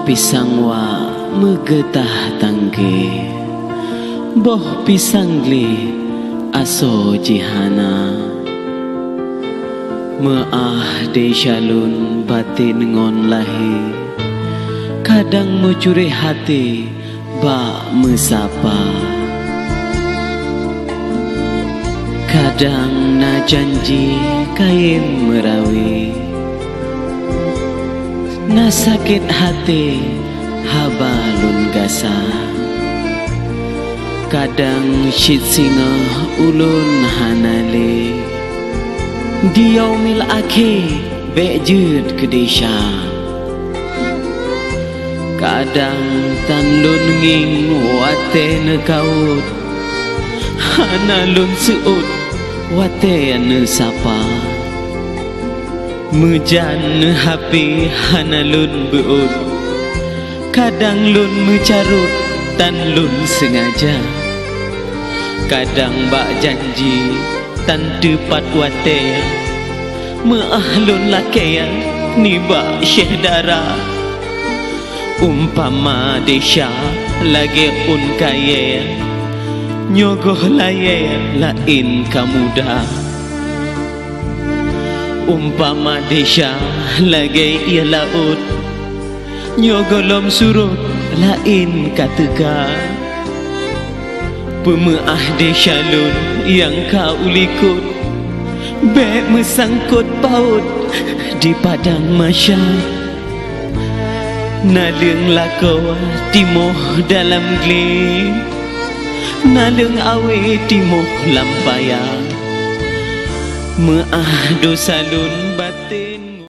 pisang wa megetah tangge, boh pisang gli aso jihana. Meah de shalun batin ngon lahi, kadang mencuri hati ba mesapa. Kadang na janji kain merawi, na sakit hati habalun gasa. Kadang syit singa ulun hanale, diau mil ake bejud kedesha. Kadang tan lun nging wate nekaut, hana lun suut wate ane sapa. Mejan hapi hana lun beut, kadang lun mencarut tan lun sengaja. Kadang bak janji tan tepat wate, meah lun lakaya ni bak syeh darah. Umpama desya lagi un kaya, nyogoh laye lain kamuda. Umpama desya lagi ia laut, nyogolom surut lain katega. Pemeah desya lun yang kau likut, be mesangkut paut di padang masya. Nalung lako timoh dalam gli, nalung awe timoh lampaya. Meah dosa lun